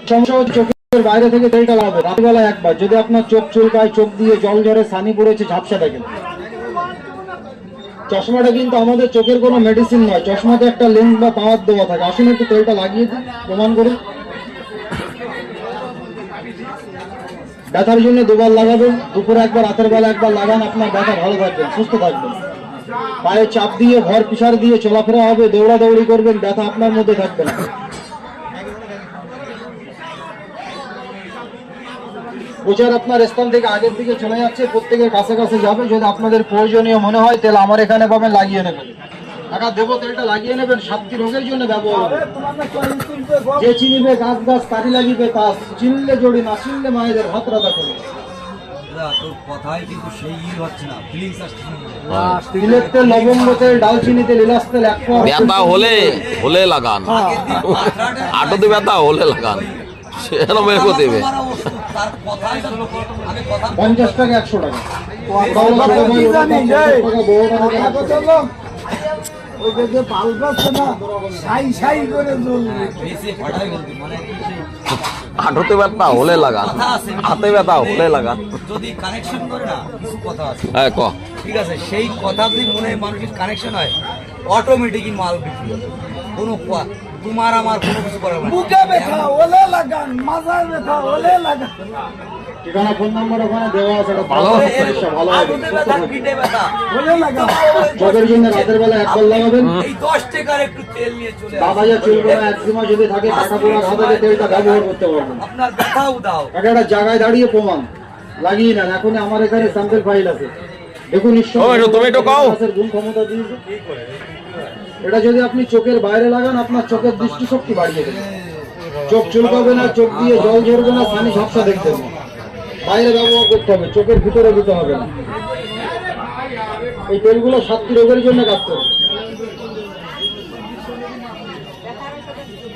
সমস্যা হচ্ছে চোখের বাইরে থেকে তেলটা লাগাবে রাত্রিবেলা একবার। যদি আপনার চোখ চুলকায়, চোখ দিয়ে জল ঝরে, ছানি পড়েছে, ঝাপসা দেখেন, চশমাটা কিন্তু আমাদের চোখের কোনো মেডিসিন নয়, চশমাতে একটা লেন্স বা পাওয়ার দেওয়া থাকে। আসুন একটু তেলটা লাগিয়ে দিন, প্রমাণ করুন। ব্যথার জন্য দুবার লাগাবেন, দুপুরে একবার, রাতের বেলা একবার লাগান। আপনার ব্যথা ভালো থাকবেন, সুস্থ থাকবেন। পায়ে চাপ দিয়ে, ভর পিছার দিয়ে চলাফেরা হবে, দৌড়াদৌড়ি করবেন, ব্যথা আপনার মধ্যে থাকবে না। প্রচার আপনার স্থান থেকে আগের দিকে চলে যাচ্ছে, প্রত্যেকের কাছে কাছে যাবে। যদি আপনাদের প্রয়োজনীয় মনে হয় তেল আমার এখানে পাবেন, লাগিয়ে নেবেন। টাকা দেবো, তেলটা লাগিয়ে নেবেন, 7টি রোগের জন্য ব্যবহার হবে। যে চিনিবে গাছ গাছ, তারি লাগিবে তাস, চিনলে জড়ি, না চিনলে মায়েদের হাত রাখা করে। লবঙ্গ তেল, ডালচিনি তেল, ইলাচ তেল, ব্যথা হলে লাগান, আটোতে ব্যথা হলে লাগান, সেরকম এরকম দেবে। 50 টাকা, 100 টাকা। আটোতে ব্যথা হলে লাগান, হাতে ব্যথা হলে লাগান। যদি কানেকশন করে না, কিছু কথা আছে, হ্যাঁ ক, ঠিক আছে, সেই কথা যদি মনে মানুষের কানেকশন হয়, অটোমেটিকই মাল বিক্রি হবে। কোনো তোমার আমার কোনো কিছু করার না। বুকে ব্যথা হলে লাগান, মাথায় ব্যথা হলে লাগান। ঠিকানা, ফোন নাম্বার ওখানে দেওয়া আছে। ভালো চোখের জন্য রাতের বেলা একবার লাগাবেন। এই 10 টাকার একটু তেল নিয়ে চলে বাবা যা চলবে না, একদিমা যদি থাকে কাটা পোড়া ঘা থেকে তেলটা ব্যবহার করতে পারবেন। আপনার ব্যথাও দাও, একটা জায়গায় দাঁড়িয়ে প্রমাণ লাগিয়ে নেন। এখন আমার এখানে স্যাম্পল ফাইল আছে, দেখুন নিশ্চয় গুণ ক্ষমতা দিয়েছে। এটা যদি আপনি চোখের বাইরে লাগান, আপনার চোখের দৃষ্টিশক্তি বাড়িয়ে দেবে, চোখ চুলকাবে না, চোখ দিয়ে জল ঝরবে না, ছানি ঝাপসা দেখবেন না। বাইরে ব্যবহার করতে হবে, চোখের ভিতরে দিতে হবে না। এই তেলগুলো 7টি রোগের জন্য কাজ করে।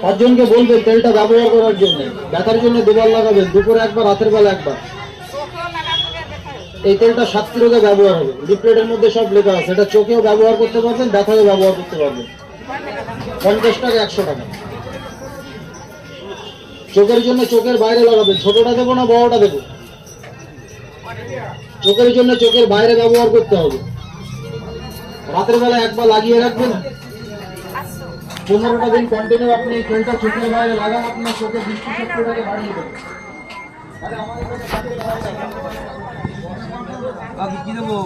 5 জনকে বলবেন তেলটা ব্যবহার করার জন্য। ব্যথার জন্য দুবার লাগাবেন, দুপুরে একবার, রাতের বেলা একবার। এই তেলটা 7টি রোগে ব্যবহার হবে। লিফলেটের মধ্যে সব লেখা আছে। এটা চোখেও ব্যবহার করতে পারবেন, ব্যথাতেও ব্যবহার করতে পারবেন। 50 টাকা, 100 টাকা। চোখের জন্য চোখের বাইরে লাগাবেন। ছোটটা দেবো না বড়টা দেবো? চোখের জন্য চোখের বাইরে ব্যবহার করতে হবে। রাতের বেলা একবার লাগিয়ে রাখবেন। 15টা দিন কন্টিনিউ আপনি এই তেলটা চোখের বাইরে লাগান, আপনার চোখের দৃষ্টিশক্তিটাকে বাড়িয়ে দেবেন। কি দেবো?